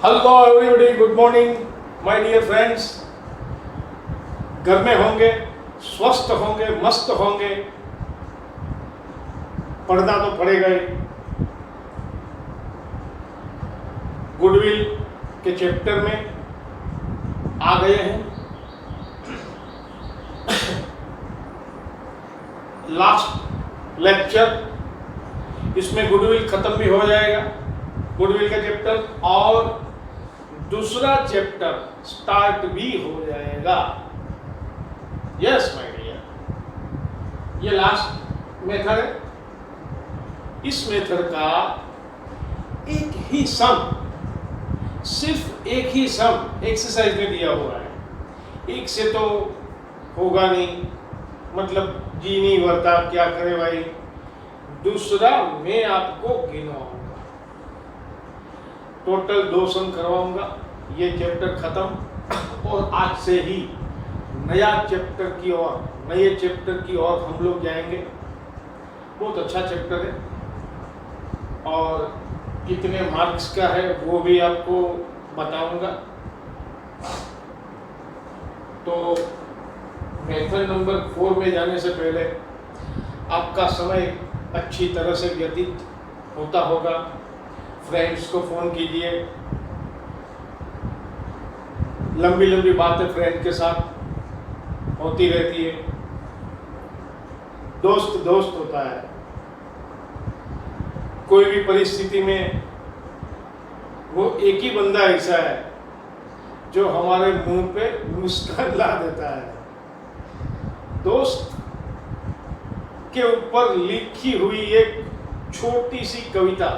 Hello everybody, good morning my dear friends. घर में होंगे, स्वस्थ होंगे, मस्त होंगे, पढ़ना तो पड़ेगा ही। गुडविल के चैप्टर में आ गए हैं। लास्ट लेक्चर, इसमें गुडविल खत्म भी हो जाएगा, गुडविल का चैप्टर, और दूसरा चैप्टर स्टार्ट भी हो जाएगा। यस माय डियर, ये लास्ट मेथड है। इस मेथड का एक ही सम, सिर्फ एक ही सम एक्सरसाइज में दिया हुआ है। एक से तो होगा नहीं, मतलब जी नहीं भरता, क्या करें भाई। दूसरा मैं आपको गिनवाऊंगा, टोटल 2 सम करवाऊंगा। ये चैप्टर खत्म और आज से ही नया चैप्टर की ओर, नए चैप्टर की ओर हम लोग जाएंगे। बहुत अच्छा चैप्टर है और कितने मार्क्स का है वो भी आपको बताऊंगा। तो मेथड नंबर 4 में जाने से पहले आपका समय अच्छी तरह से व्यतीत होता होगा। फ्रेंड्स को फ़ोन कीजिए, लंबी लंबी बातें फ्रेंड के साथ होती रहती है। दोस्त दोस्त होता है। कोई भी परिस्थिति में वो एक ही बंदा ऐसा है जो हमारे मुंह पे मुस्कान ला देता है। दोस्त के ऊपर लिखी हुई एक छोटी सी कविता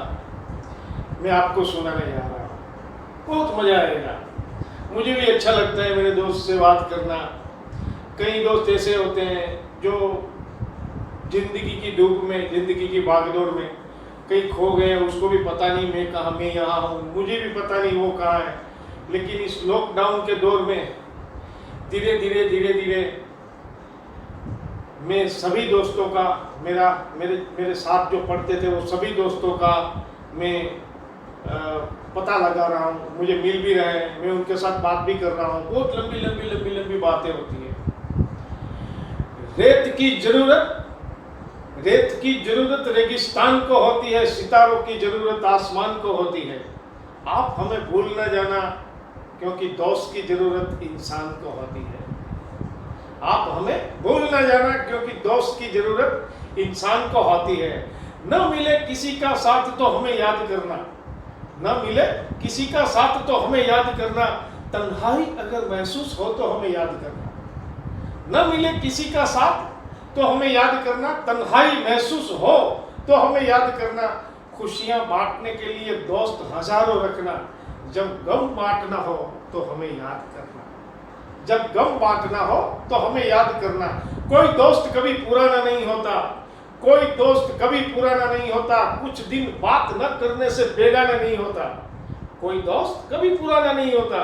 मैं आपको सुनाने जा रहा हूँ। बहुत मजा आएगा। मुझे भी अच्छा लगता है मेरे दोस्त से बात करना। कई दोस्त ऐसे होते हैं जो जिंदगी की धूप में, जिंदगी की भागदौड़ में कहीं खो गए, उसको भी पता नहीं मैं कहाँ, मैं यहाँ हूँ, मुझे भी पता नहीं वो कहाँ है। लेकिन इस लॉकडाउन के दौर में धीरे धीरे मैं सभी दोस्तों का, मेरे साथ जो पढ़ते थे वो सभी दोस्तों का मैं पता लगा रहा हूँ। मुझे मिल भी रहे हैं, मैं उनके साथ बात भी कर रहा हूँ। बहुत लंबी बातें होती है। रेत की जरूरत रेगिस्तान को होती है, सितारों की जरूरत आसमान को होती है। आप हमें भूल न जाना, क्योंकि दोस्त की जरूरत इंसान को होती है। आप हमें भूल न जाना, क्योंकि दोस्त की जरूरत इंसान को होती है। न मिले किसी का साथ तो हमें याद करना, न मिले किसी का साथ तो हमें याद करना। तन्हाई अगर महसूस हो तो हमें याद करना। न मिले किसी का साथ तो हमें याद करना। तन्हाई महसूस हो तो हमें याद करना। खुशियां बांटने के लिए दोस्त हजारों रखना। जब गम बांटना हो तो हमें याद करना। जब गम बांटना हो तो हमें याद करना। कोई दोस्त कभी पुराना नहीं होता, कोई दोस्त कभी पुराना नहीं होता। कुछ दिन बात न करने से बेगाना नहीं होता। कोई दोस्त कभी पुराना नहीं होता,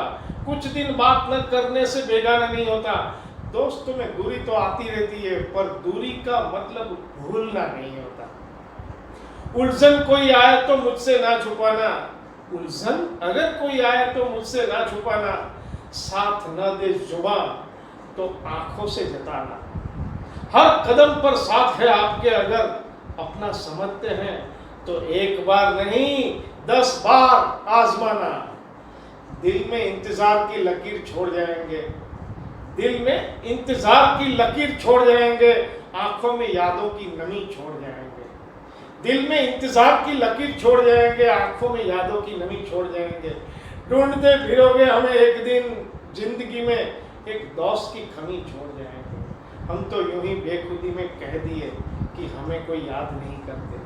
कुछ दिन बात न करने से बेगाना नहीं होता। दोस्तों में दूरी तो आती रहती है, पर दूरी का मतलब भूलना नहीं होता। उलझन कोई आए तो मुझसे ना छुपाना। उलझन अगर कोई आए तो मुझसे ना छुपाना। साथ न दे जुबां तो आंखों से जताना। हर कदम पर साथ है आपके, अगर अपना समझते हैं तो एक बार नहीं 10 बार आजमाना। दिल में इंतजार की लकीर छोड़ जाएंगे, दिल में इंतजार की लकीर छोड़ जाएंगे। आंखों में यादों की नमी छोड़ जाएंगे। दिल में इंतजार की लकीर छोड़ जाएंगे, आंखों में यादों की नमी छोड़ जाएंगे। ढूंढते फिरोगे हमें एक दिन, जिंदगी में एक दोस्त की कमी छोड़ जाएंगे। हम तो यूं ही बेखुदी में कह दिए कि हमें कोई याद नहीं करते।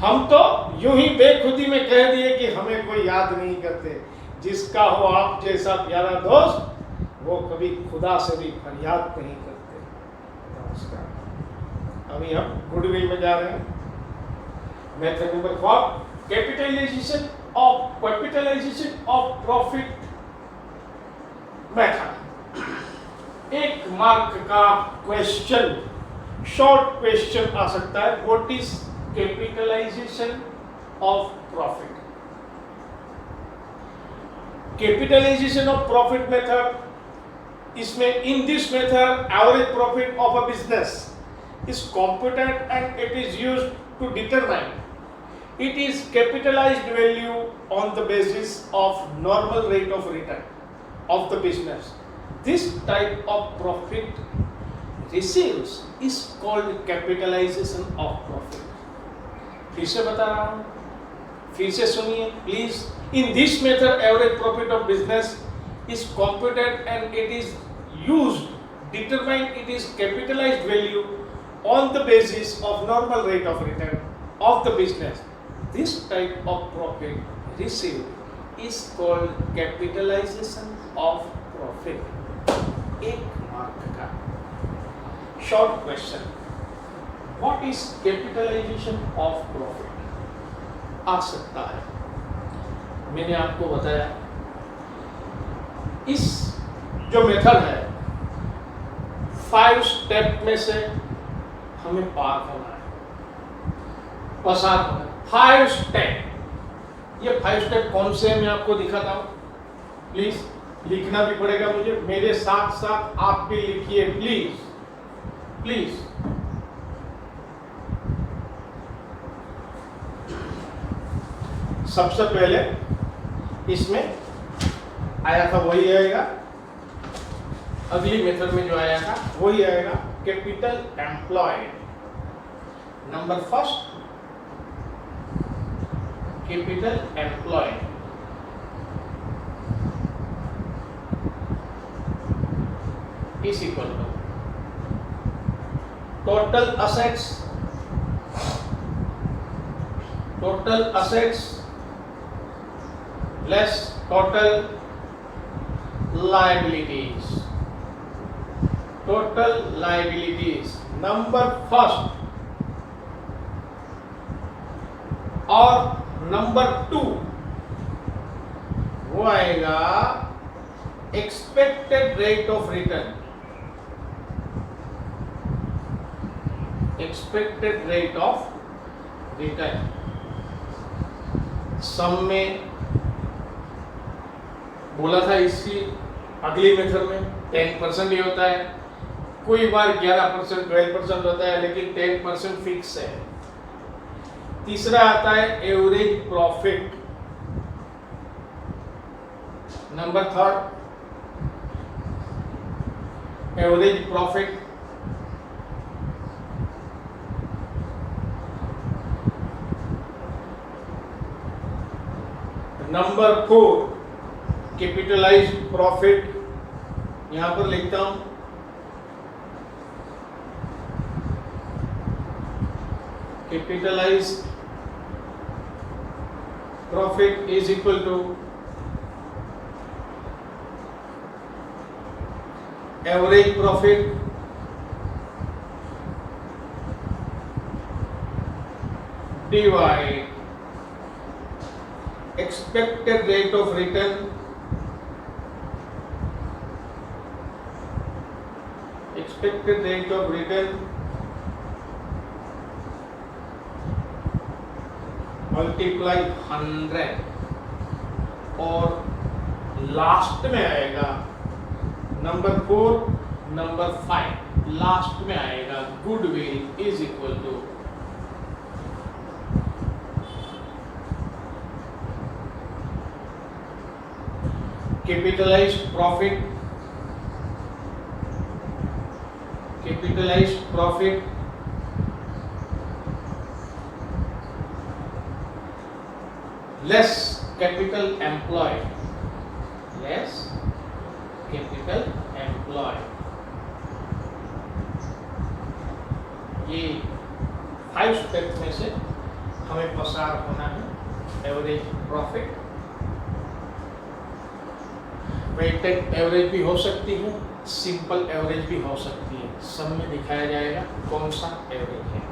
हम तो यूं ही बेखुदी में कह दिए कि हमें कोई याद नहीं करते। जिसका हो आप जैसा प्यारा दोस्त, वो कभी खुदा से भी फरियाद नहीं करते। नमस्कार। अभी हम गुडविल में जा रहे हैं। Method number 4, capitalization of profit method. एक मार्क का क्वेश्चन, शॉर्ट क्वेश्चन आ सकता है। What is capitalization of profit? Capitalization of profit method, इसमें in this method average profit of a business is computed and it is used to determine it is capitalized value on the basis of normal rate of return of the business. This type of profit receives is called capitalization of profit. फिर से बता रहा हूँ, फिर से सुनिए please. In this method average profit of business is computed and it is used determine it is capitalized value on the basis of normal rate of return of the business. This type of profit received is called capitalization of profit. एक mark का short question, what is capitalization of profit आ सकता है. मैंने आपको बताया इस जो मेथड है 5 स्टेप में से हमें पार होना है, पसार होना है. 5 स्टेप. ये 5 स्टेप कौन से हैं मैं आपको दिखाता हूं. प्लीज लिखना भी पड़ेगा मुझे, मेरे साथ साथ आप भी लिखिए प्लीज प्लीज. सबसे पहले इसमें आया था वही आएगा, अगली मेथड में जो आया था वही आएगा. Capital employed. Number first capital employed is equal to total assets less total liabilities. Number first और नंबर 2 वो आएगा एक्सपेक्टेड रेट ऑफ रिटर्न. सम में बोला था इसकी अगली मेथड में 10% ही होता है, कोई बार 11% 12% होता है, लेकिन 10% फिक्स है. तीसरा आता है average profit. Number 3 average profit. Number 4 capitalised profit. यहां पर लिखता हूं capitalised profit is equal to average profit divide expected rate of return multiply 100 और लास्ट में आएगा नंबर 4 नंबर 5 लास्ट में आएगा goodwill is equal to capitalized profit less capital employed. ये 5 स्टेप में से हमें पसार होना है. एवरेज प्रॉफिट, वेटेड एवरेज भी हो सकती है, सिंपल एवरेज भी हो सकती है. सब में दिखाया जाएगा कौन सा एवरेज है.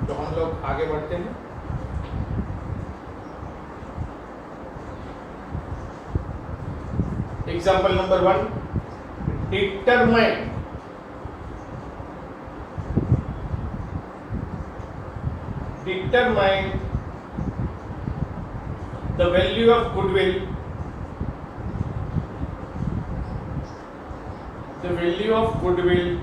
तो हम लोग आगे बढ़ते हैं. Example number 1, determine the value of goodwill the value of goodwill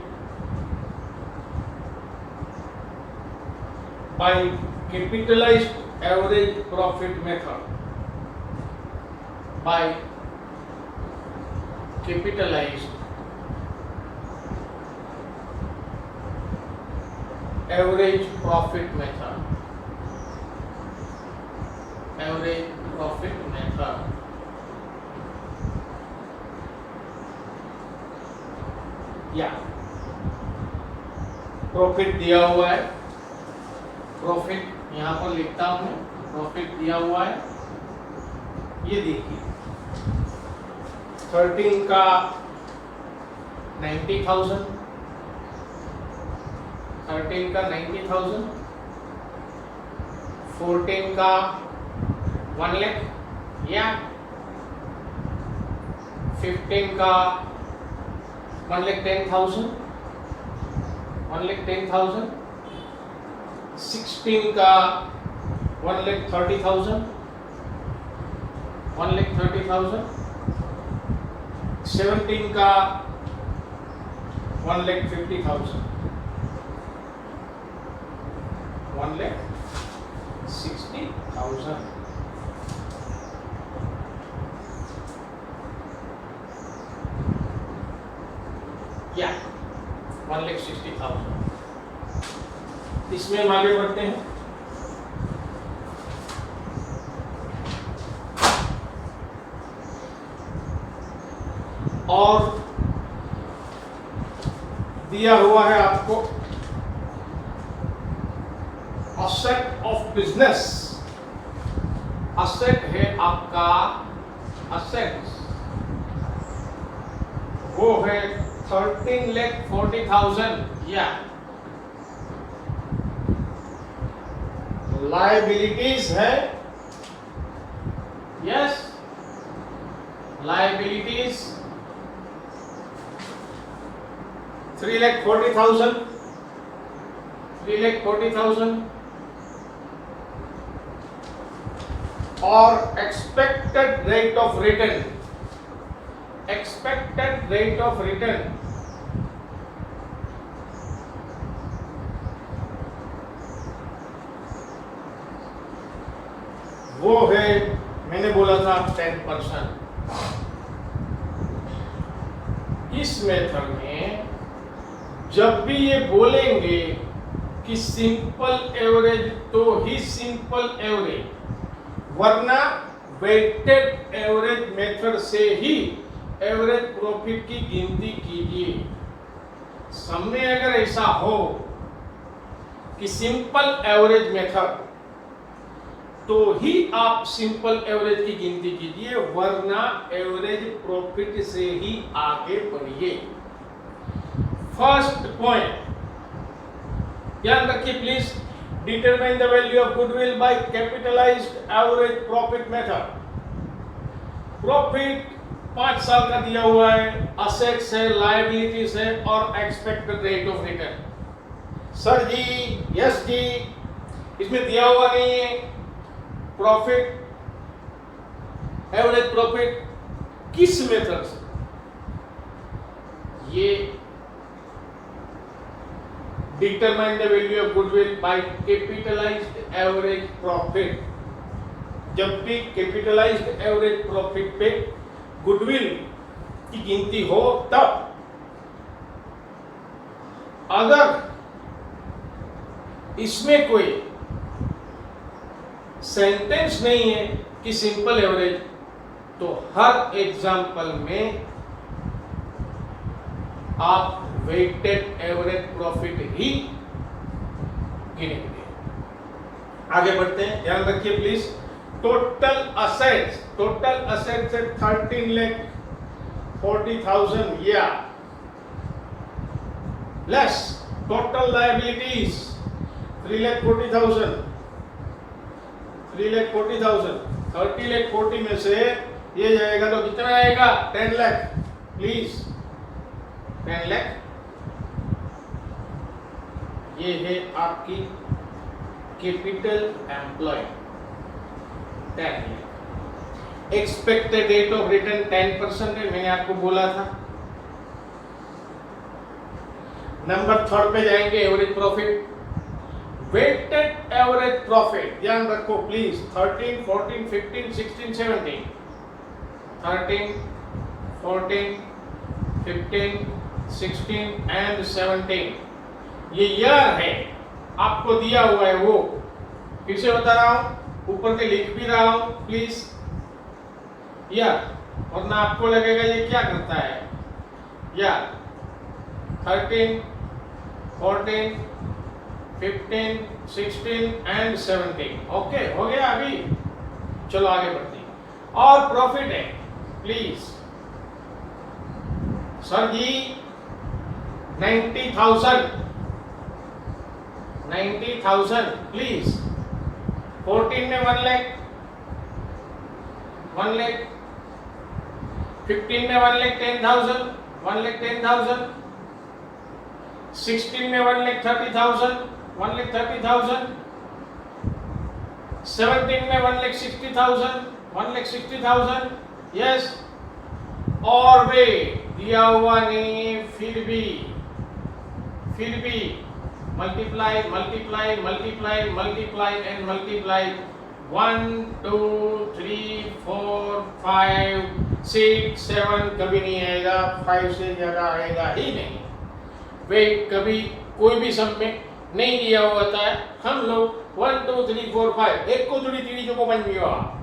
by capitalized average profit method, by capitalized average profit method, average profit method, या प्रॉफिट दिया हुआ है, प्रॉफिट यहां पर लिखता हूं मैं, प्रॉफिट दिया हुआ है, ये देखिए 13 का 90,000, 13 का 90,000, 14 का 1 लाख, या 15 का 1,10,000, 1,10,000, 16 का 1,30,000, 1,30,000, 17 का 1,50,000, 1,60,000. या 1,60,000. इसमें हम आगे बढ़ते हैं. और दिया हुआ है आपको असेट ऑफ बिजनेस. असेट है आपका, असेट्स वो है 13,40,000. या लायबिलिटीज है, यस, लायबिलिटीज 3,40,000, 3,40,000. और expected rate of return, expected rate of return वो है, मैंने बोला था 10%. इस मेथड में जब भी ये बोलेंगे कि सिंपल एवरेज तो ही सिंपल एवरेज, वरना वेटेड एवरेज मेथड से ही एवरेज प्रॉफिट की गिनती कीजिए. सब में अगर ऐसा हो कि सिंपल एवरेज मेथड, तो ही आप सिंपल एवरेज की गिनती कीजिए, वरना एवरेज प्रॉफिट से ही आगे बढ़िए. फर्स्ट पॉइंट ध्यान रखिए please. Determine the value of goodwill by capitalized average profit method. Profit 5 साल का दिया हुआ है, असेट्स है, लायबिलिटीज है और expected rate of return. Sir ji, yes ji, इसमें दिया हुआ नहीं है प्रॉफिट, एवरेज प्रॉफिट किस मेथड से. ये determine the value of goodwill by capitalized average profit. जब भी कैपिटलाइज्ड एवरेज प्रॉफिट पे गुडविल की गिनती हो तब. अगर इसमें कोई सेंटेंस नहीं है कि सिंपल एवरेज, तो हर एग्जाम्पल में आप वेटेड एवरेज प्रॉफिट ही गिनेंगे. आगे बढ़ते हैं, ध्यान रखिए प्लीज. टोटल असेट्स है 13,40,000 या लेस टोटल लायबिलिटीज 3,40,000, 3,40,000. 30,40,000 में से ये जाएगा तो कितना आएगा? 10 लाख. प्लीज 10 लाख. ये है आपकी capital employ 10 lakh. Expected rate of return 10% है, मैंने आपको बोला था. नंबर थर्ड पे जाएंगे, average profit. Weighted average profit ध्यान रखो प्लीज, 13, 14, 15, 16, 17, 13, 14, 15, 16 एंड 17 ये ईयर है, आपको दिया हुआ है वो। फिर से बता रहा हूं, ऊपर के लिख भी रहा हूं प्लीज ईयर, वरना आपको लगेगा ये क्या करता है। Year 13, 14, 15, 16 and 17। ओके हो गया अभी, चलो आगे बढ़ते हैं। और प्रॉफिट है प्लीज सर जी 90,000 प्लीज। 14 में 1 लाख, 1 लाख। 15 में 1,10,000, 1,10,000। 16 में 1,30,000, 1,30,000। 17 में 1,60,000, 1,60,000। यस, और वे दिया हुआ नहीं, फिर भी मल्टीप्लाई एंड मल्टीप्लाई 1, 2, 3, 4, 5, 6, 7 कभी नहीं आएगा, 5 से ज्यादा आएगा ही नहीं। वे कभी कोई भी सम में नहीं दिया हुआ होता है। हम लोग 1, 2, 3, 4, 5 एक को जुड़ी तीन जो को बन गया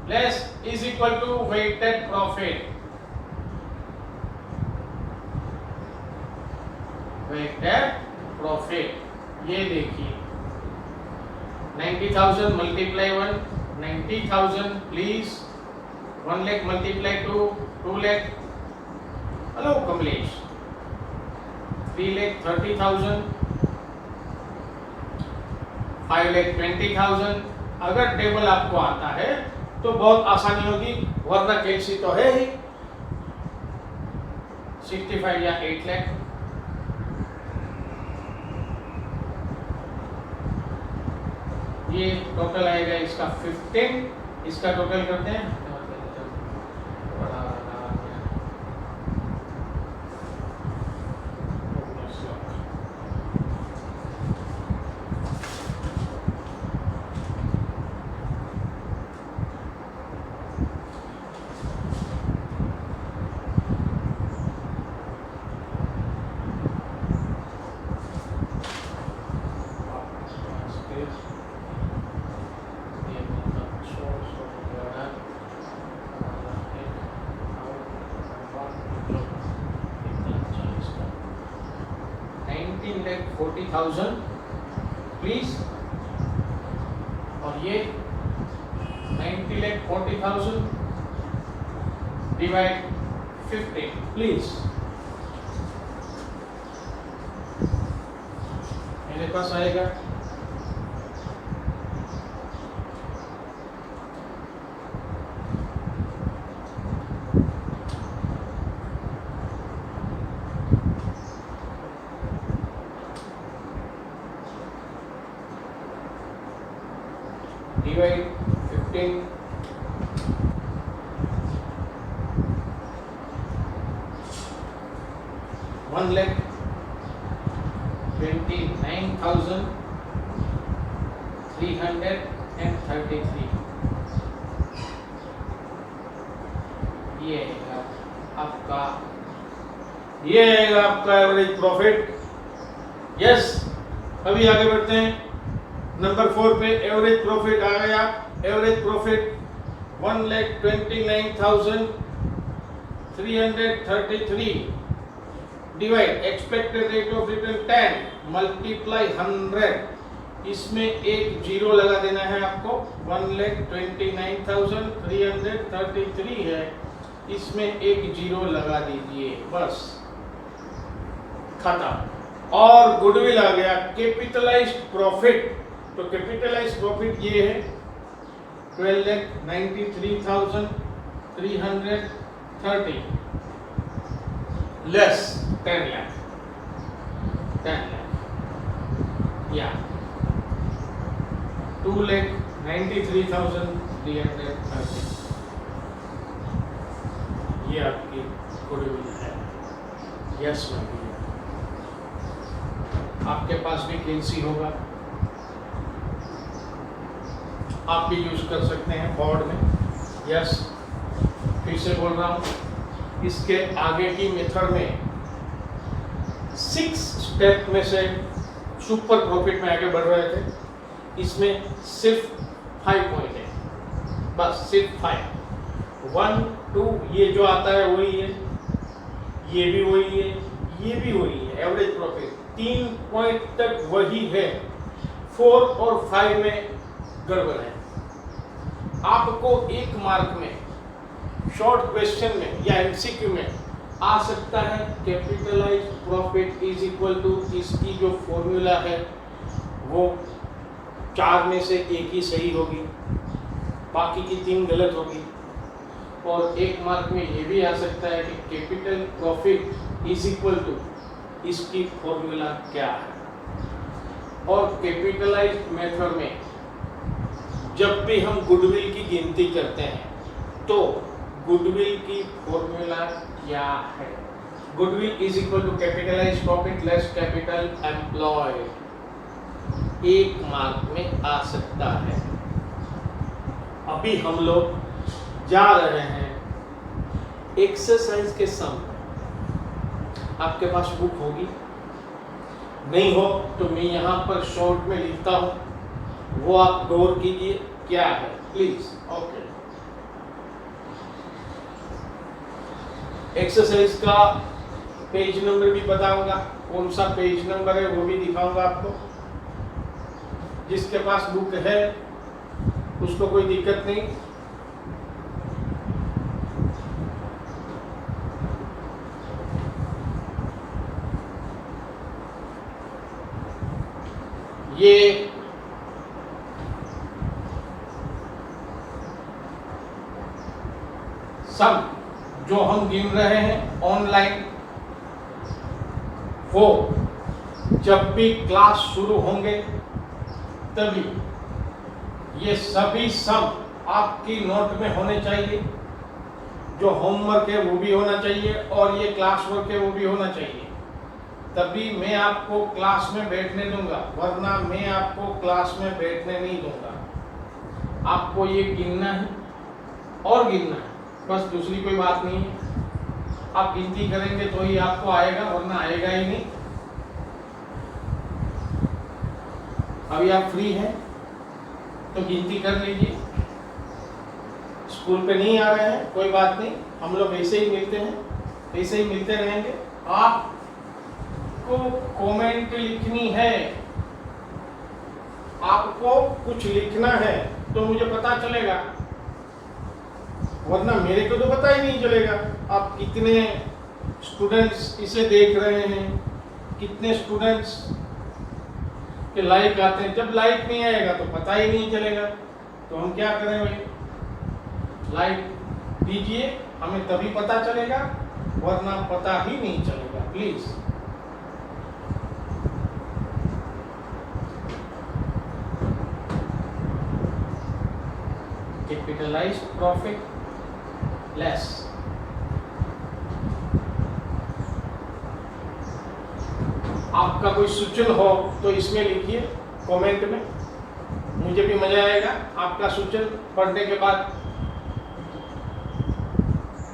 less is equal to weighted profit. Weighted profit ये देखिए 90,000 multiply 1, 90,000 please. 1 lakh multiply 2, 2 lakh. Hello Kamlesh 3,30,000, 5,20,000। अगर टेबल आपको आता है तो बहुत आसानी होगी, वरना कैलसी तो है ही। 65 या 8 लाख। ये टोटल आएगा इसका 15, इसका टोटल करते हैं। $40,000 प्लीज। और ये 90,40,000 डिवाइड 15 प्लीज। मेरे पास आएगा divide 15 1,29,333। ये है आपका एवरेज प्रॉफिट। यस, अभी आगे बढ़ते हैं। नंबर 4 पे एवरेज प्रॉफिट आ गया। Average profit 1,29,333 divide expected rate of return 10 multiply 100। इसमें एक जीरो लगा देना है आपको। 1,29,333 है, इसमें एक जीरो लगा दीजिए बस, खत्म। और गुडविल आ गया। कैपिटलाइज्ड प्रॉफिट, तो कैपिटलाइज्ड प्रॉफिट ये है 12,93,330 लेस 10 लाख या 2,93,330। ये आपकी गुडविल है। Yes my dear. आपके पास भी कैंची होगा, आप भी यूज कर सकते हैं बोर्ड में। यस, फिर से बोल रहा हूं, इसके आगे की मेथड में 6 स्टेप में से सुपर प्रॉफिट में आगे बढ़ रहे थे, इसमें सिर्फ 5 पॉइंट है, बस सिर्फ 5। 1 2 ये जो आता है वही है, ये भी वही है, ये भी वही है, एवरेज प्रॉफिट 3 पॉइंट तक वही है। 4 और 5 में गड़बड़ है। आपको 1 मार्क में शॉर्ट क्वेश्चन में या एमसीक्यू में आ सकता है capitalize profit is equal to, इसकी जो फॉर्मूला है वो 4 में से 1 ही सही होगी, बाकी की 3 गलत होगी। और 1 मार्क में ये भी आ सकता है कि capital profit is equal to, इसकी फॉर्मूला क्या है। और कैपिटलाइज मेथड में जब भी हम गुडविल की गिनती करते हैं तो गुडविल की फॉर्मूला क्या है? Goodwill is equal to capitalize profit less capital employed. 1 mark में आ सकता है। अभी हम लोग जा रहे हैं एक्सरसाइज के सम। आपके पास बुक होगी, नहीं हो तो मैं यहाँ पर शॉर्ट में लिखता हूँ, वो आप गौर कीजिए क्या है प्लीज। ओके, एक्सरसाइज का पेज नंबर भी बताऊंगा, कौन सा पेज नंबर है वो भी दिखाऊंगा आपको। जिसके पास बुक है उसको कोई दिक्कत नहीं। ये सब जो हम गिन रहे हैं ऑनलाइन, वो जब भी क्लास शुरू होंगे तभी ये सभी सम आपकी नोट में होने चाहिए। जो होमवर्क है वो भी होना चाहिए और ये क्लास वर्क है वो भी होना चाहिए, तभी मैं आपको क्लास में बैठने दूंगा, वरना मैं आपको क्लास में बैठने नहीं दूंगा। आपको ये गिनना है और गिनना है, बस दूसरी कोई बात नहीं है। आप गिनती करेंगे तो ही आपको आएगा, वरना आएगा ही नहीं। अभी आप फ्री हैं तो गिनती कर लीजिए। स्कूल पे नहीं आ रहे हैं कोई बात नहीं, हम लोग ऐसे ही मिलते हैं, ऐसे ही मिलते रहेंगे। आपको कमेंट लिखनी है, आपको कुछ लिखना है तो मुझे पता चलेगा, वरना मेरे को तो पता ही नहीं चलेगा आप कितने स्टूडेंट्स इसे देख रहे हैं, कितने स्टूडेंट्स के लाइक आते हैं। जब लाइक नहीं आएगा तो पता ही नहीं चलेगा, तो हम क्या करें भाई, लाइक दीजिए, हमें तभी पता चलेगा, वरना पता ही नहीं चलेगा। प्लीज कैपिटलाइज प्रॉफिट लेस आपका कोई सूचन हो तो इसमें लिखिए कमेंट में, मुझे भी मजा आएगा आपका सूचन पढ़ने के बाद।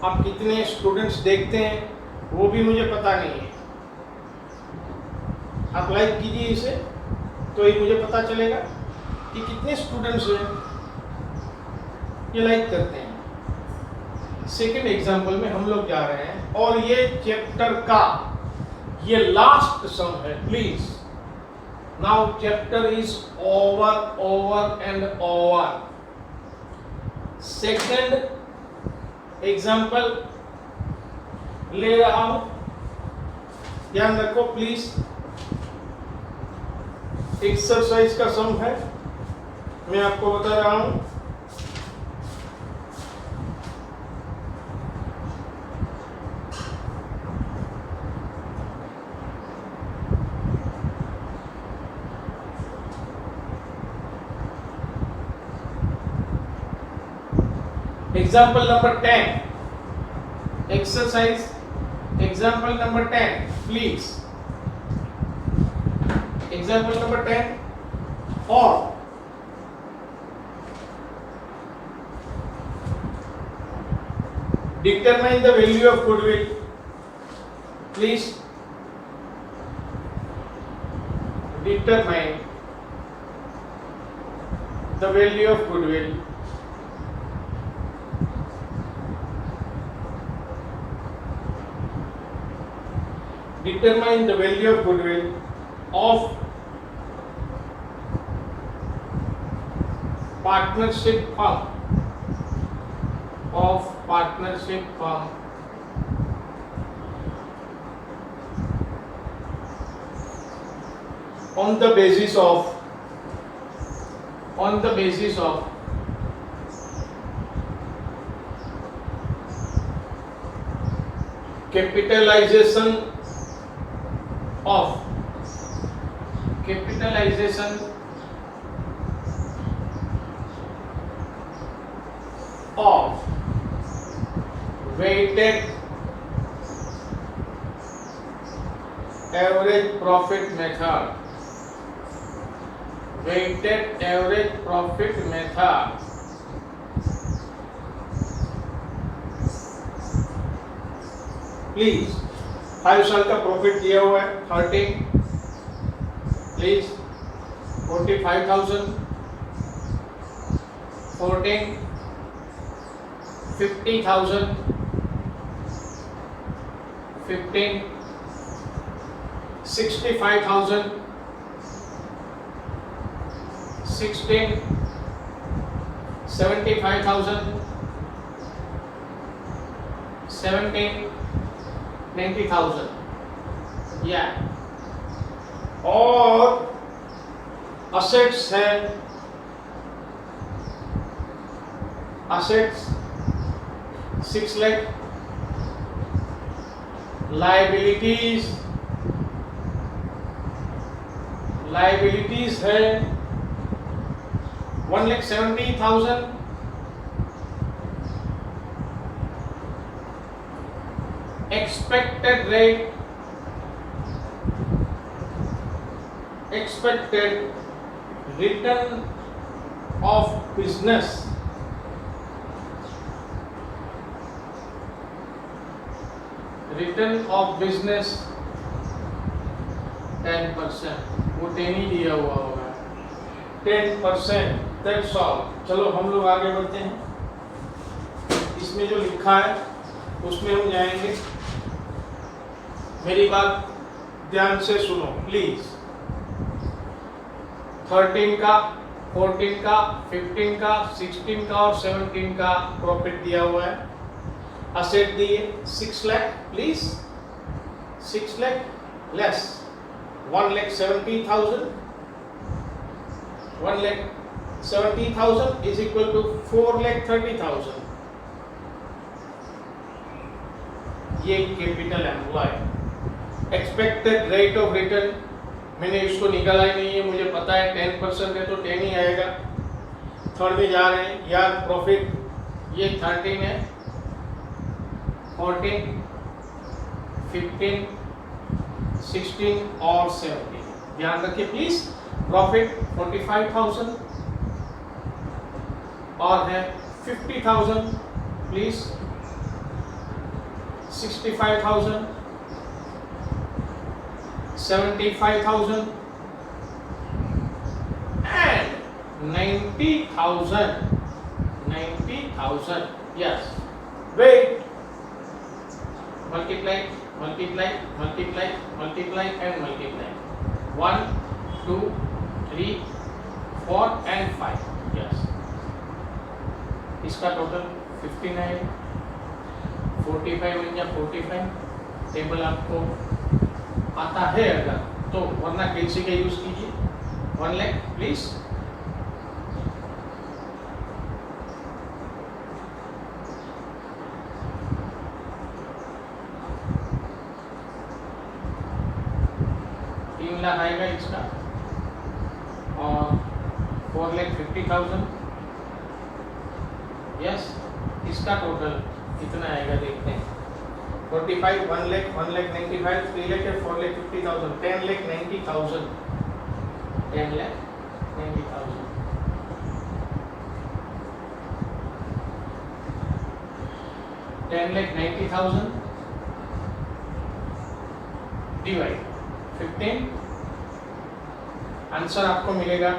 आप कितने स्टूडेंट्स देखते हैं वो भी मुझे पता नहीं है। आप लाइक कीजिए इसे तो ही मुझे पता चलेगा कि कितने स्टूडेंट्स हैं ये लाइक करते हैं। सेकेंड एग्जाम्पल में हम लोग जा रहे हैं और ये चैप्टर का ये लास्ट सम है। Please now chapter is over and over. Second example ले रहा हूं, ध्यान रखो प्लीज। एक्सरसाइज का सम है, मैं आपको बता रहा हूं। Example number 10. Exercise example number 10. Please. Example number 10, और determine the value of goodwill. Please determine the value of goodwill. Determine the value of goodwill of partnership firm. Of partnership firm on the basis of capitalization of weighted average profit method. Weighted average profit method. Please 5 साल का profit दिया हुआ है 13, please 45,000, 14, 50,000, 15, 65,000, 16, 75,000, 17, 90,000 या और assets है, assets 6 lakh, liabilities है 1,70,000, expected return of business, return of business 10%, वो 10 ही दिया हुआ होगा 10%, that's all। चलो हम लोग आगे बढ़ते हैं, इसमें जो लिखा है उसमें हम जाएंगे। मेरी बात ध्यान से सुनो प्लीज। 13 का, 14 का, 15 का, 16 का और 17 का प्रॉफिट दिया हुआ है। असेट दिए 6 lakh, please 6 lakh less 1,70,000, 1,70,000 is equal to 4,30,000। ये capital employ. Expected rate of return मैंने इसको निकाला ही नहीं है, मुझे पता है 10% है तो 10 ही आएगा। थर्ड में जा रहे हैं यार, प्रॉफिट ये 13 है, 14, 15, 16 और 17। ध्यान रखिए प्लीज। प्रॉफिट 45,000 और है 50,000, please 65,000, 75,000 and 90,000, 90,000। yes, wait, multiply, multiply, multiply, multiply and multiply, 1, 2, 3, 4 and 5। yes, इसका टोटल 59, 45 या 45 टेबल आपको आता है अगर तो, वरना कैलसी का यूज कीजिए। 1 लाख प्लीज। $3 लाख आएगा इसका और 4,50,000। यस, इसका टोटल कितना आएगा देखते हैं। 45, 1 लाख, 1,95,000, 3 लाख, 4,50,000, 10,90,000। 10,90,000. $10,90,000 डिवाइड 15, आंसर आपको मिलेगा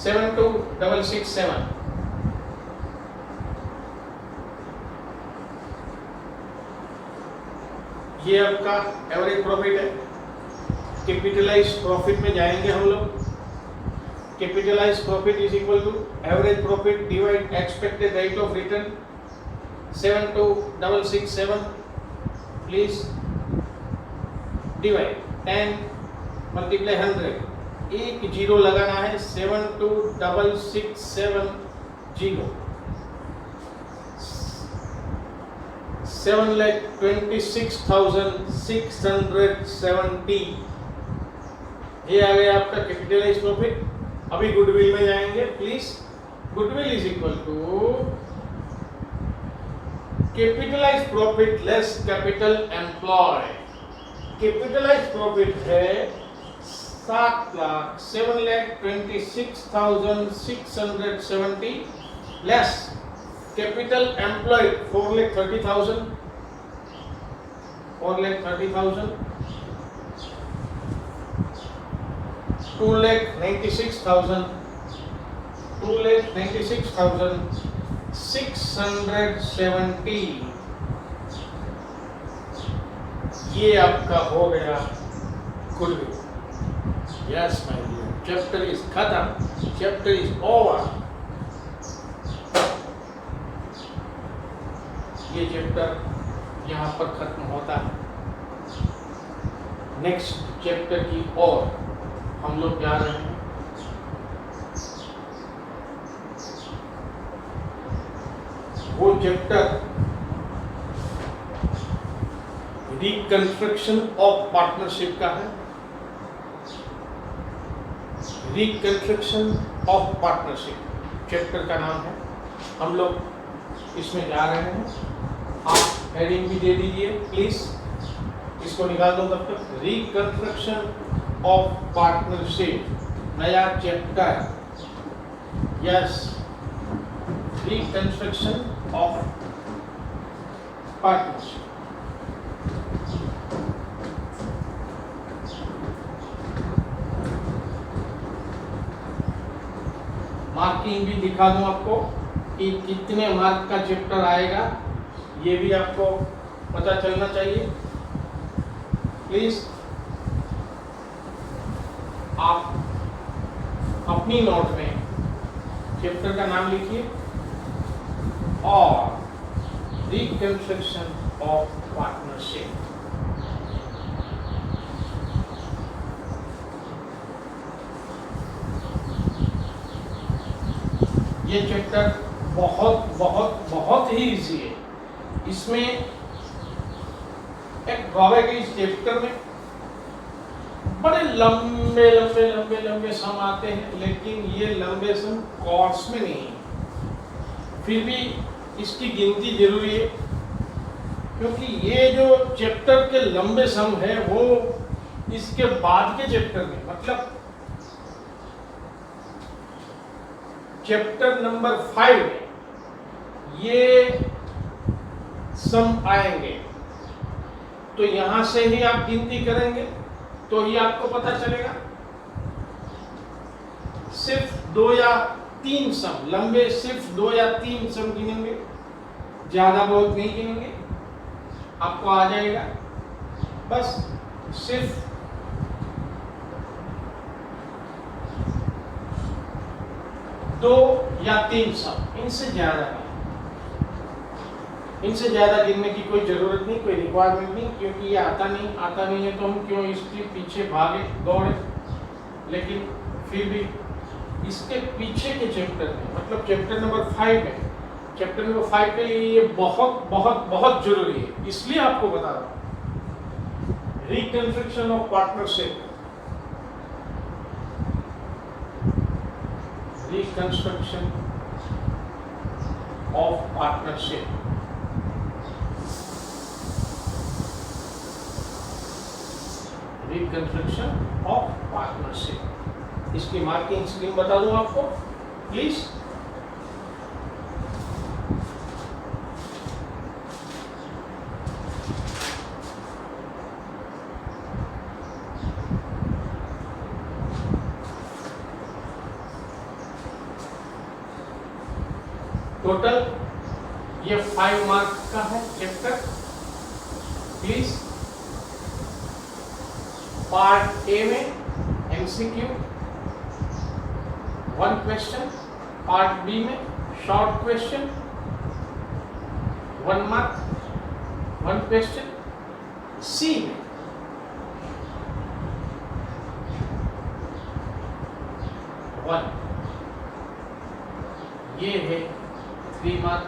72,667. ये आपका एवरेज प्रॉफिट है. कैपिटलाइज प्रॉफिट में जाएंगे हम लोग. Capitalize profit is equal to average profit divide expected rate of return. 72,667 please divide 10 multiply 100. एक जीरो लगाना है. 72,670 7,26,670. ये आ गया आपका कैपिटलाइज प्रॉफिट. अभी गुडविल में जाएंगे please. Goodwill is equal to capitalize profit less capital employ. Capitalize profit है 7,26,670 लेस कैपिटल एम्प्लॉयड 4,30,000. 4,30,000. 2,96,000. 2,96,670. ये आपका हो गया goodwill. Yes my dear, chapter is खत्म. Chapter is over. ये चैप्टर यहाँ पर खत्म होता है. नेक्स्ट चैप्टर की ओर हम लोग जा रहे हैं. वो चैप्टर रिकंस्ट्रक्शन ऑफ पार्टनरशिप का है. रिकंस्ट्रक्शन ऑफ पार्टनरशिप चैप्टर का नाम है. हम लोग इसमें जा रहे हैं. आप हेडिंग भी दे दीजिए प्लीज. इसको निकाल दो तब तक. रिकंस्ट्रक्शन ऑफ पार्टनरशिप नया chapter. Yes, reconstruction of partnership. Marking भी दिखा दूं आपको कि कितने मार्क का चैप्टर आएगा. ये भी आपको पता चलना चाहिए. प्लीज आप अपनी नोट में चैप्टर का नाम लिखिए और रिकंस्ट्रक्शन ऑफ पार्टनरशिप. ये चैप्टर बहुत बहुत बहुत ही इजी है. इसमें एक ड्रॉबैक है इस चैप्टर में. बड़े लंबे लंबे लंबे लंबे सम आते हैं, लेकिन ये लंबे सम कोर्स में नहीं है. फिर भी इसकी गिनती जरूरी है, क्योंकि ये जो चैप्टर के लंबे सम है वो इसके बाद के चैप्टर में, मतलब चैप्टर नंबर 5 में ये सम आएंगे. तो यहां से ही आप गिनती करेंगे तो ही आपको पता चलेगा. सिर्फ 2 या 3 सम लंबे, सिर्फ 2 या 3 सम गिनेंगे, ज्यादा बहुत नहीं गिनेंगे, आपको आ जाएगा. बस सिर्फ 2 या 3 सम, इनसे ज्यादा नहीं. इनसे ज्यादा गिनने की कोई जरूरत नहीं, कोई रिक्वायरमेंट नहीं, क्योंकि ये आता नहीं है तो हम क्यों इसके पीछे भागे दौड़े. लेकिन फिर भी इसके पीछे के चैप्टर में, मतलब चैप्टर नंबर 5 में, चैप्टर नंबर 5 के लिए ये बहुत बहुत बहुत जरूरी है. इसलिए आपको बता रहा हूं. Reconstruction of partnership. Reconstruction of partnership. Reconstruction of partnership. इसकी मार्किंग स्कीम बता दूं आपको प्लीज। टोटल ये 5 मार्क का है चैप्टर। प्लीज पार्ट ए में एमसीक्यू 1 क्वेश्चन, पार्ट बी में शॉर्ट क्वेश्चन 1 मार्क 1 क्वेश्चन, सी में वन, ये है 3 मार्क।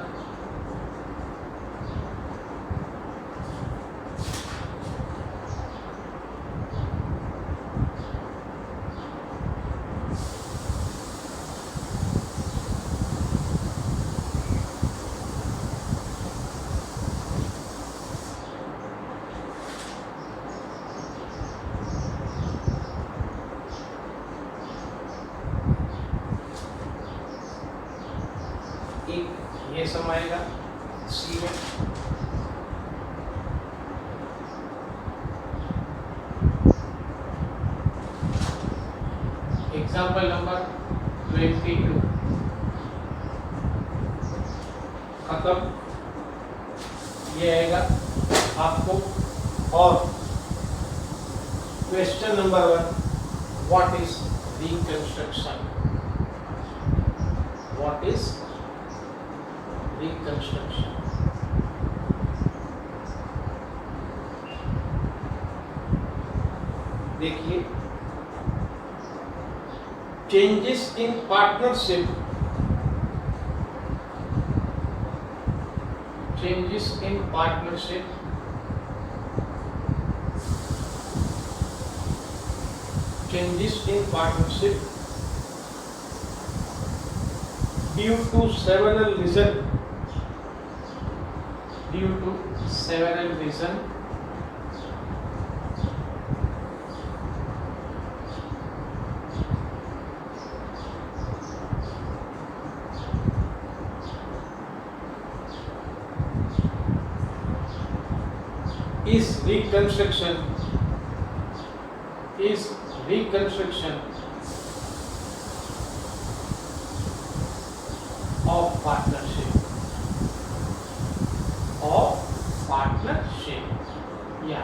एक ये सम आएगा सी में, एग्जाम्पल नंबर 22 खत्म। ये आएगा आपको। और question number 1, what is reconstruction? What is reconstruction? देखिए, changes in partnership, changes in partnership due to several reasons is reconstruction of partnership या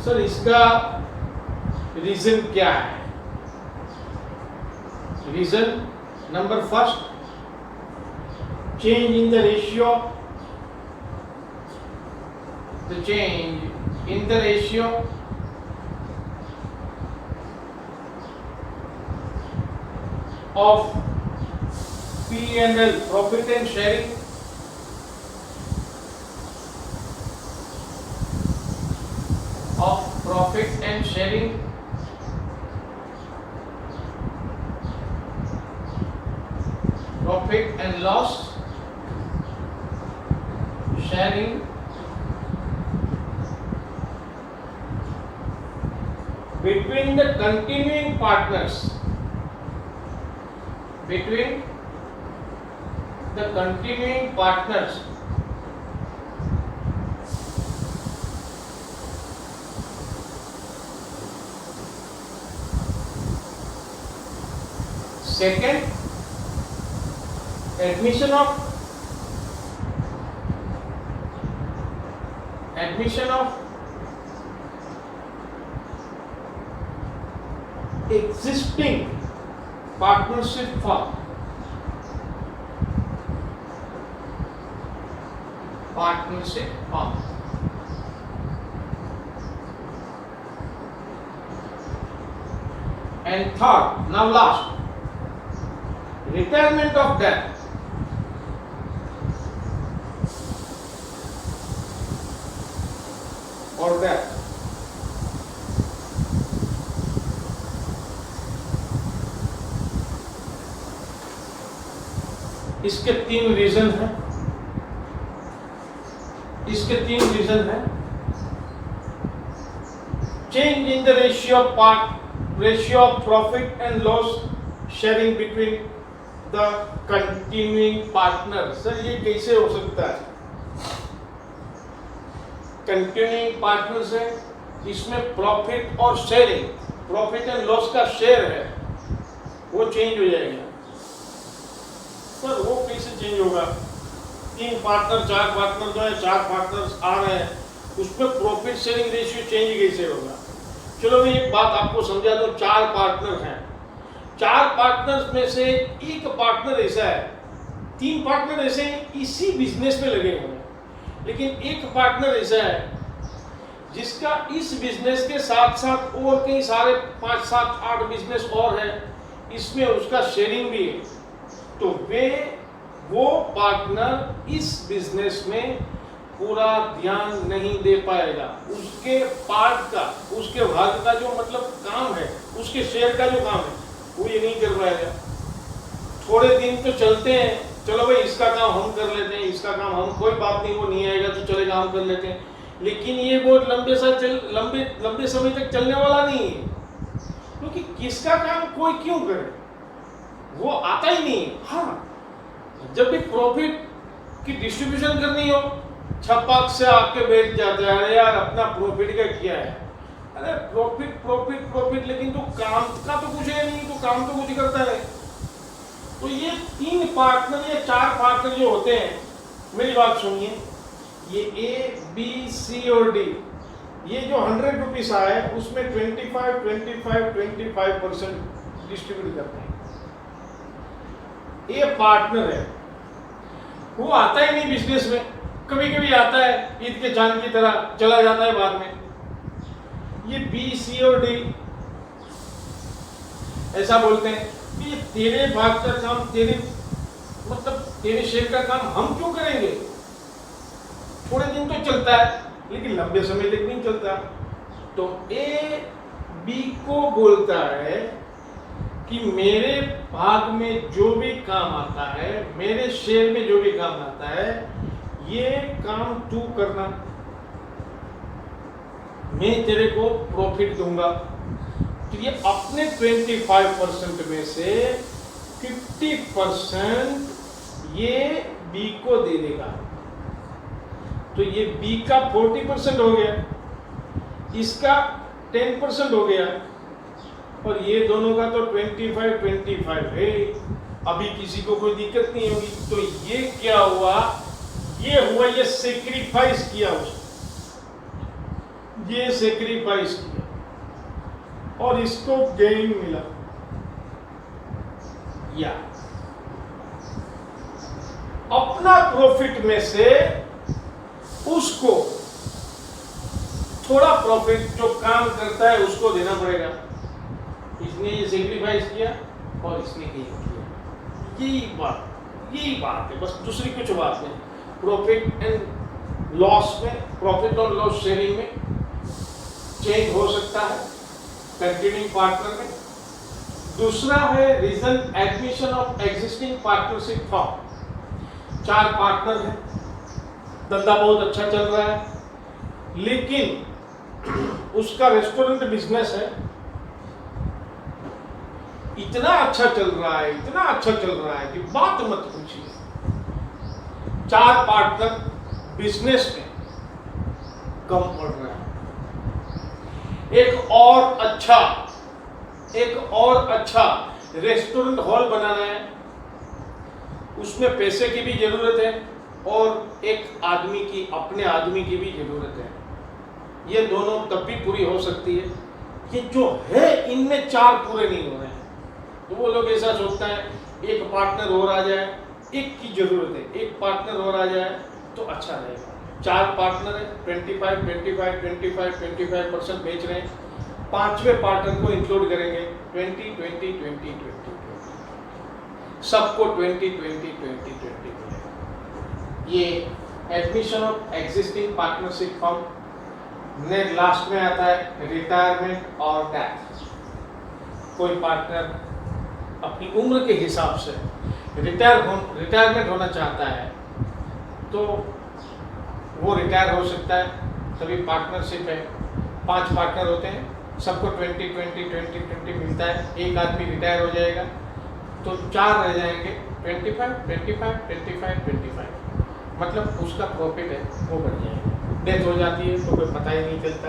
सर इसका रीजन क्या है? Reason number first, change in the ratio of P&L, profit and sharing, profit and loss sharing between the continuing partners, second, admission of existing partnership firm, and third, now last, retirement of debt. Or debt. इसके 3 reason हैं। change in the ratio of profit and loss sharing between the continuing partners. Sir ये कैसे हो सकता है? Continuing partners है, इसमें profit और शेयरिंग, प्रॉफिट एंड लॉस का शेयर है, वो चेंज हो जाएगा। सर वो कैसे चेंज होगा? 3 पार्टनर 4 पार्टनर जो है, 4 पार्टनर्स आ रहे हैं, उसमें प्रॉफिट शेयरिंग रेशियो चेंज कैसे होगा? चलो मैं एक बात आपको समझा दूं। 4 पार्टनर हैं, 4 पार्टनर्स में से एक पार्टनर ऐसा है, 3 पार्टनर ऐसे हैं इसी बिजनेस में लगे हुए हैं, लेकिन एक पार्टनर ऐसा है जिसका इस बिजनेस के साथ साथ और कई सारे 5, 7, 8 बिजनेस और है, इसमें उसका शेयरिंग भी है। तो वो पार्टनर इस बिजनेस में पूरा ध्यान नहीं दे पाएगा, उसके पार्ट का, उसके भाग का जो मतलब काम है, उसके शेयर का जो काम है, वो ये नहीं कर पाएगा। थोड़े दिन तो चलते हैं, चलो भाई इसका काम हम कर लेते हैं, इसका काम हम, कोई बात नहीं, वो नहीं आएगा तो चलेगा, हम कर लेते हैं, लेकिन ये बहुत लंबे समय तक चलने वाला नहीं है, क्योंकि किसका काम कोई क्यों करे, वो आता ही नहीं। हाँ, जब भी प्रॉफिट की डिस्ट्रीब्यूशन करनी हो, छपाक से आके बैठ जाते हैं, अरे यार अपना प्रॉफिट का किया है, अरे प्रॉफिट प्रॉफिट प्रॉफिट, लेकिन तो काम का तो कुछ है नहीं, तो काम तो कुछ करता है। तो ये 3 पार्टनर या 4 पार्टनर जो होते हैं, मेरी बात सुनिए, ये A, B, C और D, ये जो 100 रुपीस आए उसमें 25% डिस्ट्रीब्यूट करते हैं। ये पार्टनर है, वो आता ही नहीं बिजनेस में, कभी कभी आता है, ईद के चांद की तरह चला जाता है बाद में। ये B, C और D ऐसा बोलते हैं कि ये तेरे भाग का काम, तेरे शेयर का काम हम क्यों करेंगे? थोड़े दिन तो चलता है, लेकिन लंबे समय तक नहीं चलता। तो A B को बोलता है कि मेरे भाग में जो भी काम आता है, मेरे शेयर में जो भी काम आता है, ये काम तू करना, मैं तेरे को प्रॉफिट दूंगा। तो ये अपने 25% में से 50% ये B को दे देगा। तो ये B का 40% हो गया, इसका 10% हो गया, और ये दोनों का तो 25 है। अभी किसी को कोई दिक्कत नहीं होगी। तो ये क्या हुआ? ये सेक्रीफाइस किया उसने, ये सेक्रीफाइस किया और इसको गेन मिला। या अपना प्रॉफिट में से उसको थोड़ा प्रॉफिट जो काम करता है उसको देना पड़ेगा। इसने ये सेक्रीफाइस किया और इसने गेन किया। यही बात है, बस दूसरी कुछ बात नहीं। प्रॉफिट एंड लॉस में, प्रॉफिट और लॉस शेयरिंग में चेंज हो सकता है कंटिन्यूइंग पार्टनर में। दूसरा है reason admission of existing partnership form. 4 partner हैं, धंधा बहुत अच्छा चल रहा है, लेकिन उसका रेस्टोरेंट बिजनेस है, इतना अच्छा चल रहा है, इतना अच्छा चल रहा है कि बात मत पूछिए। 4 पार्टनर बिजनेस में कम पड़ रहा है। एक और अच्छा रेस्टोरेंट हॉल बनाना है, उसमें पैसे की भी जरूरत है और एक आदमी की, अपने आदमी की भी जरूरत है। ये दोनों तब भी पूरी हो सकती है। ये जो है इनमें 4 पूरे नहीं हो रहे हैं, तो वो लोग ऐसा सोचता है एक पार्टनर और आ जाए, एक की जरूरत है, एक पार्टनर और आ जाए तो अच्छा रहेगा। 4 पार्टनर है, 25% बेच रहे हैं, 5वें पार्टनर को इंक्लूड करेंगे, 20 सबको 20 ये admission of existing partnership form. ने लास्ट में आता है रिटायरमेंट और डेथ। कोई पार्टनर अपनी उम्र के हिसाब से रिटायरमेंट होना चाहता है तो वो रिटायर हो सकता है, तभी पार्टनरशिप है। 5 पार्टनर होते हैं, सबको 20-20-20-20 मिलता है, एक आदमी रिटायर हो जाएगा तो 4 रह जाएंगे, 25-25-25-25, मतलब उसका प्रॉफिट है वो बढ़ जाएगा। डेथ हो जाती है तो कोई पता ही नहीं चलता,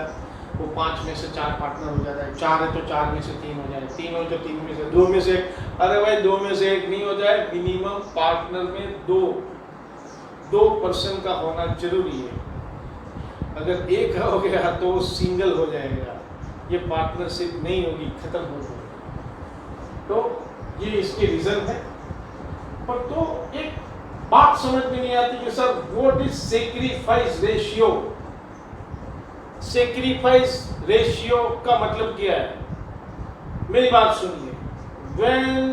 वो 5 में से 4 पार्टनर हो जाता है, 4 है तो 4 में से 3 हो जाए, 3 हो तो 3 में से 2 में से 1, अरे भाई 2 में से 1 नहीं हो जाए, मिनिमम पार्टनर में 2% का होना जरूरी है। अगर एक हो गया तो वो सिंगल हो जाएगा, ये पार्टनरशिप नहीं होगी, खत्म हो जाएगी। तो ये इसके रीजन है। पर तो एक बात समझ में नहीं आती कि sir what is sacrifice ratio. Sacrifice ratio का मतलब क्या है? मेरी बात सुनिए। When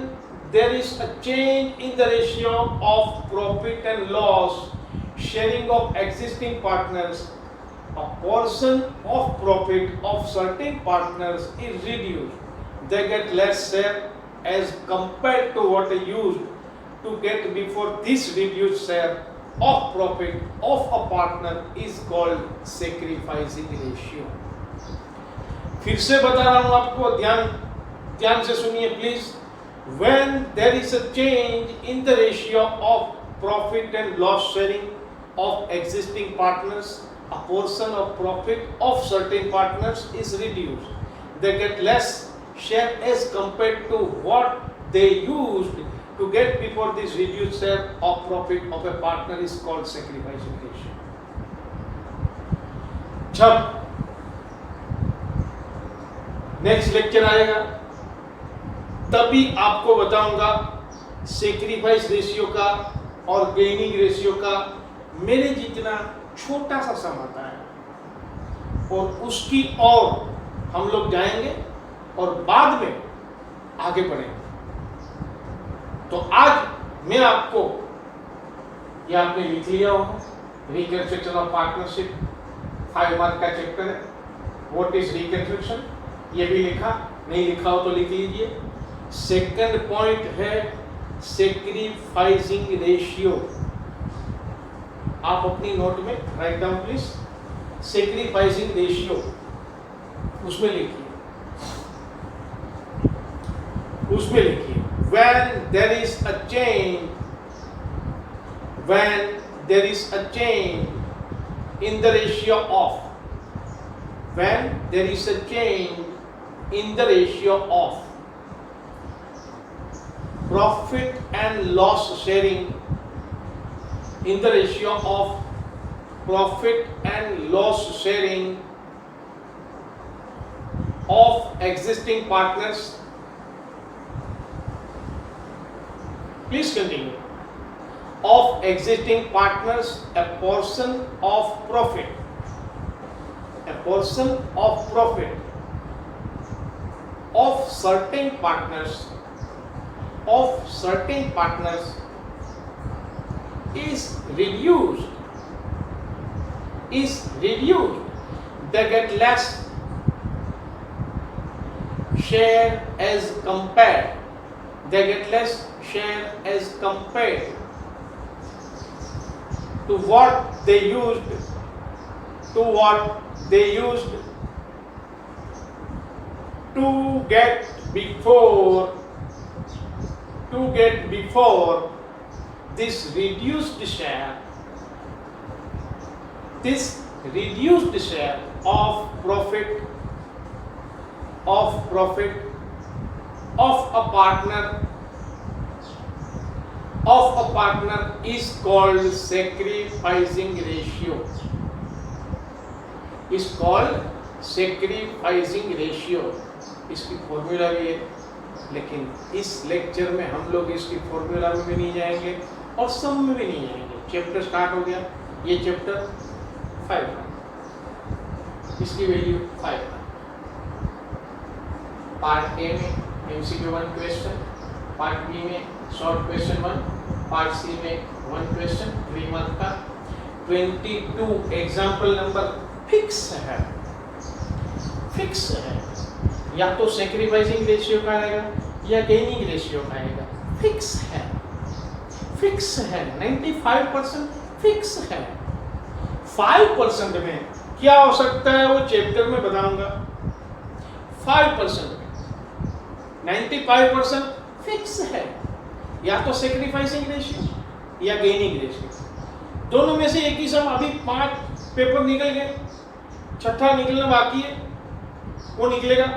there is a change in the ratio of profit and loss sharing of existing partners, a portion of profit of certain partners is reduced. They get less share as compared to what they used to get before. This reduced share of profit of a partner is called sacrificing ratio. फिर से बता रहा हूं आपको, ध्यान से सुनिए please. When there is a change in the ratio of profit and loss sharing of existing partners, a portion of profit of certain partners is reduced. They get less share as compared to what they used to get before. This reduced share of profit of a partner is called sacrificing ratio. जब next lecture आएगा तभी आपको बताऊंगा sacrifice ratio का और gaining ratio का मेरे जितना छोटा सा समाता है, और उसकी ओर हम लोग जाएंगे और बाद में आगे बढ़ेंगे। तो आज मैं आपको, ये आपने लिख लिया होगा, रिकंस्ट्रक्शन ऑफ पार्टनरशिप 5 मार्क का चैप्टर है। व्हाट इज रिकंस्ट्रक्शन, ये भी लिखा, नहीं लिखा हो तो लिख लीजिए। सेकंड पॉइंट है सैक्रिफाइसिंग रेशियो, आप अपनी नोट में write down please. Sacrificing ratio उसमें लिखिए, when there is a change in the ratio of, when there is a change in the ratio of profit and loss sharing, in the ratio of profit and loss sharing of existing partners. Please continue. Of existing partners, a portion of profit of certain partners is reduced. They get less share as compared. To what they used to get before. This reduced share of profit of a partner is called sacrificing ratio. इसकी formula भी है, लेकिन इस lecture में हम लोग इसकी formula में भी नहीं जाएंगे और सम में भी नहीं जाएंगे। चैप्टर स्टार्ट हो गया, ये चैप्टर 5 है, इसकी वैल्यू 5 है। पार्ट ए में MCQ 1 क्वेश्चन, पार्ट बी में शॉर्ट क्वेश्चन 1, पार्ट सी में 1 क्वेश्चन 3 मार्क का। 22 एग्जाम्पल नंबर फिक्स है, या तो सैक्रिफाइसिंग रेशियो का आएगा या गेनिंग रेशियो का आएगा। फिक्स है 95% फिक्स है। 5% में क्या हो सकता है वो चैप्टर में बताऊंगा। 5% में 95% फिक्स है, या तो सेक्रीफाइसिंग रेशियो या गेनिंग रेशियो, दोनों में से एक ही सम। अभी 5 पेपर निकल गए, छठा निकलना बाकी है, वो निकलेगा।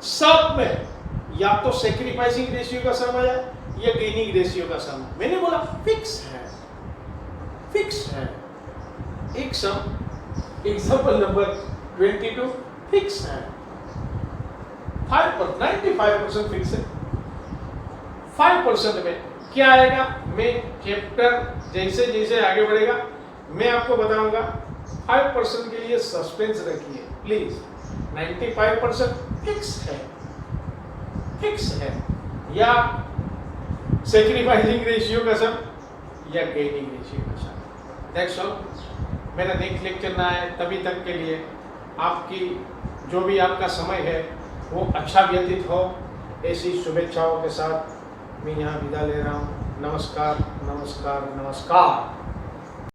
सब में या तो सेक्रीफाइसिंग रेशियो का सम आया या गेनिंग रेशियो का सम। मैंने बोला फिक्स है, फिक्स है। एक सम एग्जाम्पल नंबर 22 फिक्स है, 95% फिक्स है। 5% में क्या आएगा, मैं चैप्टर जैसे जैसे आगे बढ़ेगा मैं आपको बताऊंगा। 5% के लिए सस्पेंस रखिए प्लीज। 95% फिक्स है, फिक्स है, या सेक्रीफाइसिंग रेशियो का सम या गेनिंग रेशियो का सम। That's all. मेरा नेक्स्ट लेक्चर ना आए तभी तक के लिए आपकी जो भी आपका समय है वो अच्छा व्यतीत हो, ऐसी शुभेच्छाओं के साथ मैं यहाँ विदा ले रहा हूँ। नमस्कार, नमस्कार, नमस्कार।